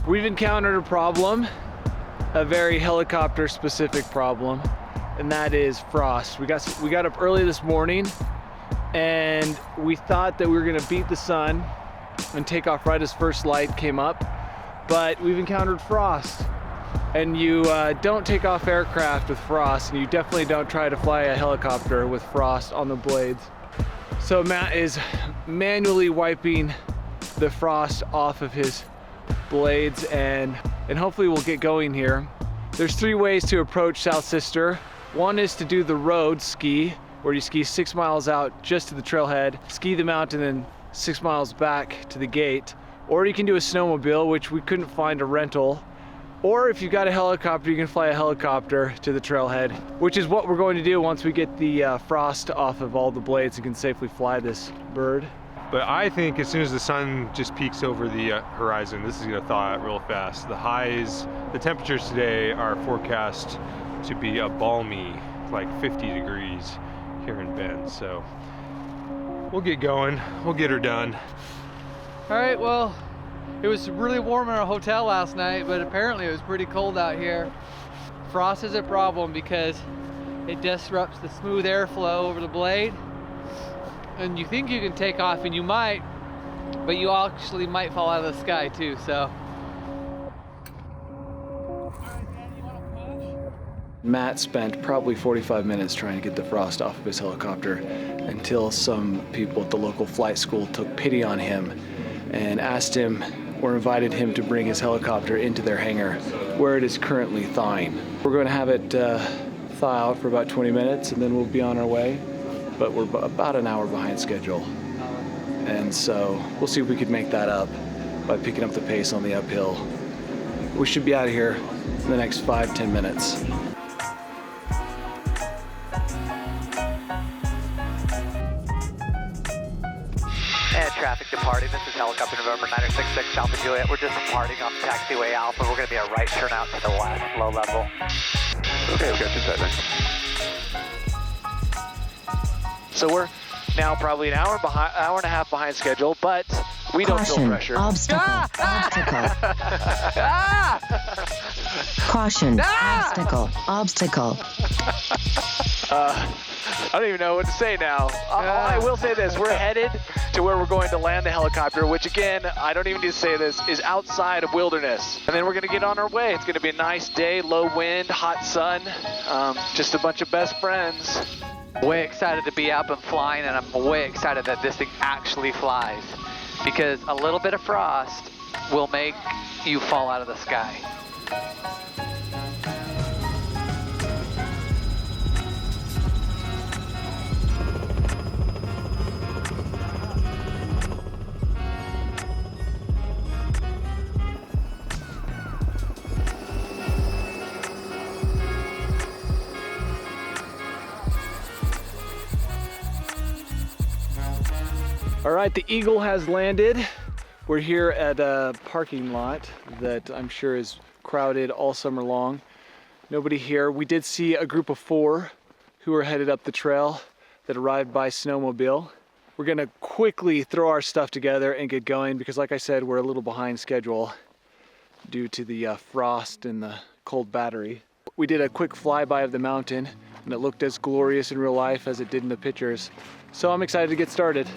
We've encountered a problem, a very helicopter specific problem, and that is frost. We got up early this morning and we thought that we were gonna beat the sun and take off right as first light came up, but we've encountered frost. And you don't take off aircraft with frost, and you definitely don't try to fly a helicopter with frost on the blades. So Matt is manually wiping the frost off of his blades, and hopefully we'll get going here. There's 3 ways to approach South Sister. One is to do the road ski, where you ski 6 miles out just to the trailhead, ski the mountain, then 6 miles back to the gate. Or you can do a snowmobile, which we couldn't find a rental. Or if you've got a helicopter, you can fly a helicopter to the trailhead, which is what we're going to do once we get the frost off of all the blades and can safely fly this bird. But I think as soon as the sun just peaks over the horizon, this is gonna thaw out real fast. The highs, the temperatures today are forecast to be a balmy, like 50 degrees here in Bend. So we'll get going, we'll get her done. All right, well, it was really warm in our hotel last night, but apparently it was pretty cold out here. Frost is a problem because it disrupts the smooth airflow over the blade. And you think you can take off, and you might, but you actually might fall out of the sky too, so. Matt spent probably 45 minutes trying to get the frost off of his helicopter until some people at the local flight school took pity on him and asked him or invited him to bring his helicopter into their hangar where it is currently thawing. We're going to have it thaw out for about 20 minutes and then we'll be on our way, but we're about an hour behind schedule. And so we'll see if we could make that up by picking up the pace on the uphill. We should be out of here in the next 5-10 minutes. Traffic departing. This is helicopter November 966 Alpha Juliet. We're just departing on taxiway Alpha. We're going to be a right turn out to the west, low level. Okay, we got you set then. So we're now probably an hour and a half behind schedule, but we don't feel pressure. Obstacle. Caution. Obstacle. I don't even know what to say now. I will say this, we're headed to where we're going to land the helicopter, which again, I don't even need to say this, is outside of wilderness. And then we're gonna get on our way. It's gonna be a nice day, low wind, hot sun, just a bunch of best friends. Way excited to be up and flying, and I'm way excited that this thing actually flies, because a little bit of frost will make you fall out of the sky. All right, the Eagle has landed. We're here at a parking lot that I'm sure is crowded all summer long. Nobody here. We did see a group of 4 who were headed up the trail that arrived by snowmobile. We're gonna quickly throw our stuff together and get going because like I said, we're a little behind schedule due to the frost and the cold battery. We did a quick flyby of the mountain and it looked as glorious in real life as it did in the pictures. So I'm excited to get started.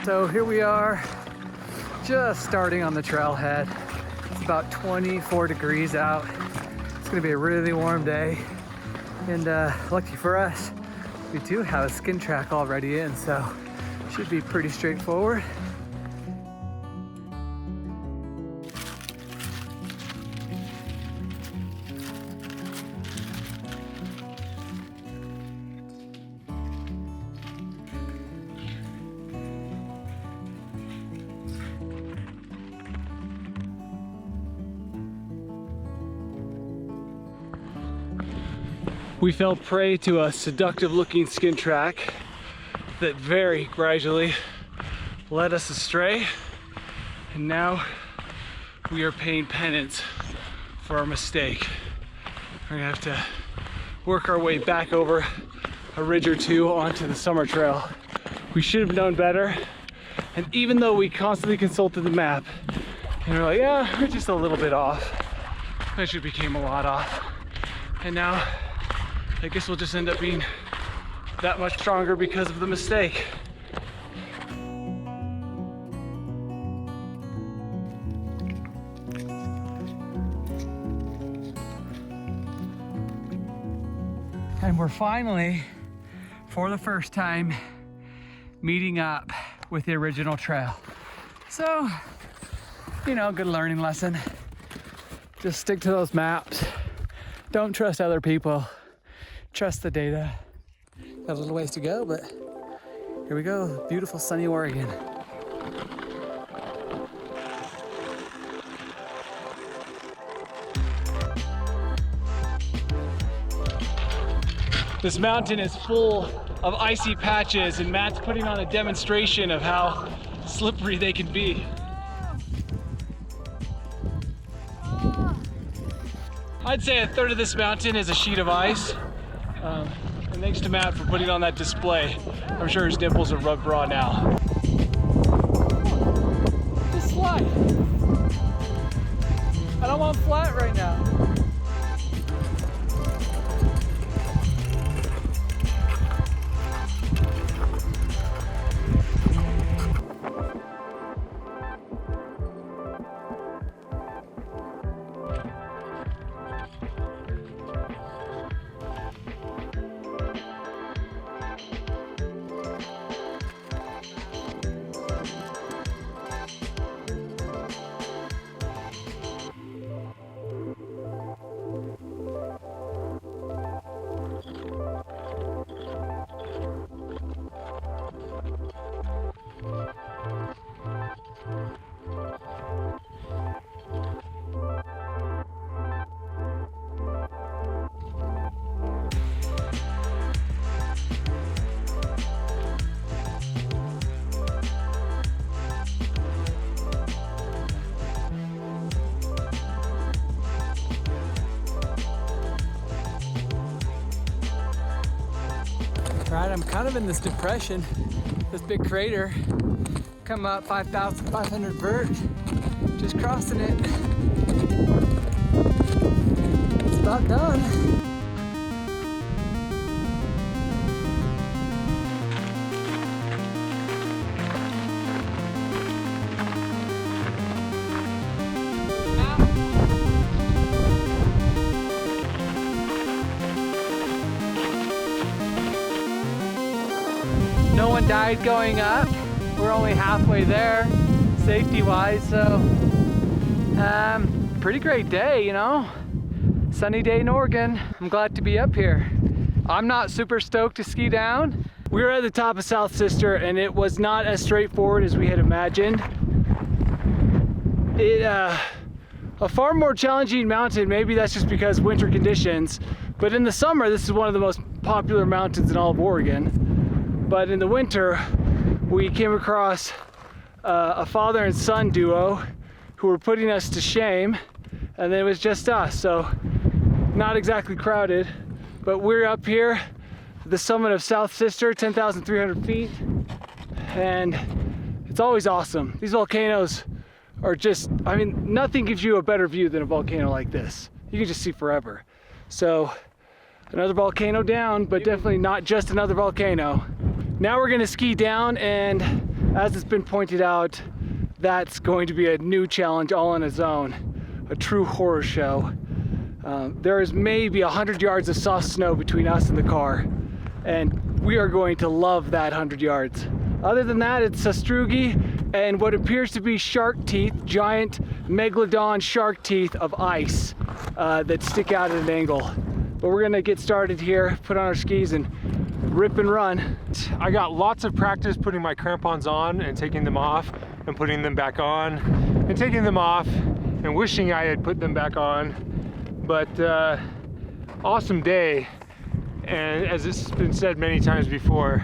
So here we are, just starting on the trailhead. It's about 24 degrees out. It's gonna be a really warm day. And lucky for us, we do have a skin track already in, so should be pretty straightforward. We fell prey to a seductive looking skin track that very gradually led us astray, and now we are paying penance for our mistake. We're gonna have to work our way back over a ridge or two onto the summer trail. We should have known better, and even though we constantly consulted the map, and we're like, yeah, we're just a little bit off, eventually became a lot off, and now I guess we'll just end up being that much stronger because of the mistake. And we're finally, for the first time, meeting up with the original trail. So, you know, good learning lesson. Just stick to those maps. Don't trust other people. Trust the data. Got a little ways to go, but here we go. Beautiful sunny Oregon. This mountain is full of icy patches, and Matt's putting on a demonstration of how slippery they can be. I'd say a third of this mountain is a sheet of ice. And thanks to Matt for putting on that display. I'm sure his nipples are rubbed raw now. Just slide. I don't want flat right now. Right, I'm kind of in this depression, this big crater. Come up 5,500 vert, just crossing it. It's about done. No one died going up. We're only halfway there, safety-wise, so pretty great day, you know? Sunny day in Oregon. I'm glad to be up here. I'm not super stoked to ski down. We were at the top of South Sister, and it was not as straightforward as we had imagined. A far more challenging mountain. Maybe that's just because winter conditions, but in the summer, this is one of the most popular mountains in all of Oregon. But in the winter, we came across a father and son duo who were putting us to shame, and then it was just us, so not exactly crowded. But we're up here at the summit of South Sister, 10,300 feet, and it's always awesome. These volcanoes are just, I mean, nothing gives you a better view than a volcano like this. You can just see forever. So another volcano down, but definitely not just another volcano. Now we're gonna ski down, and as it's been pointed out, that's going to be a new challenge all on its own, a true horror show. There is maybe 100 yards of soft snow between us and the car, and we are going to love that 100 yards. Other than that, it's sastrugi and what appears to be shark teeth, giant megalodon shark teeth of ice that stick out at an angle. But we're gonna get started here, put on our skis, and rip and run. I got lots of practice putting my crampons on and taking them off and putting them back on and taking them off and wishing I had put them back on. But awesome day, and as it's been said many times before,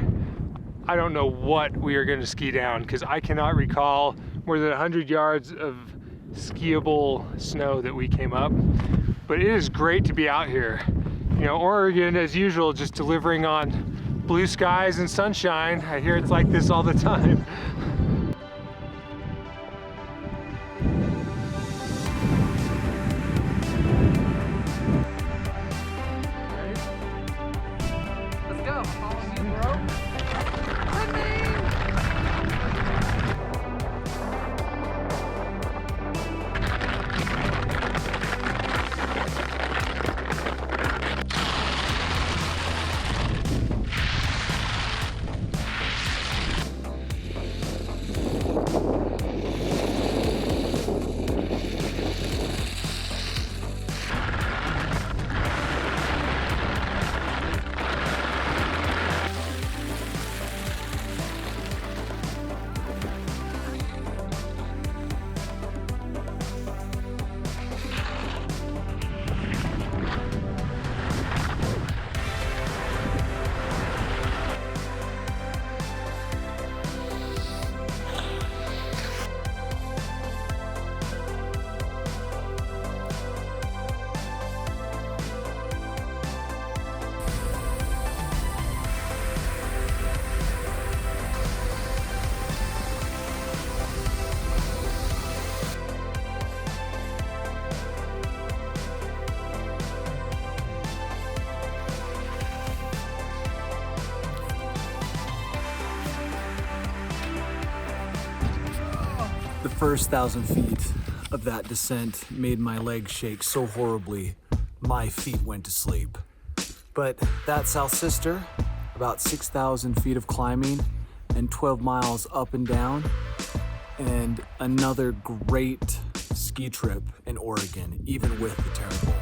I don't know what we are going to ski down because I cannot recall more than 100 yards of skiable snow that we came up. But it is great to be out here. You know, Oregon, as usual, just delivering on blue skies and sunshine. I hear it's like this all the time. Let's go. Follow me, bro. The first 1,000 feet of that descent made my legs shake so horribly, my feet went to sleep. But that South Sister, about 6,000 feet of climbing and 12 miles up and down, and another great ski trip in Oregon, even with the terrible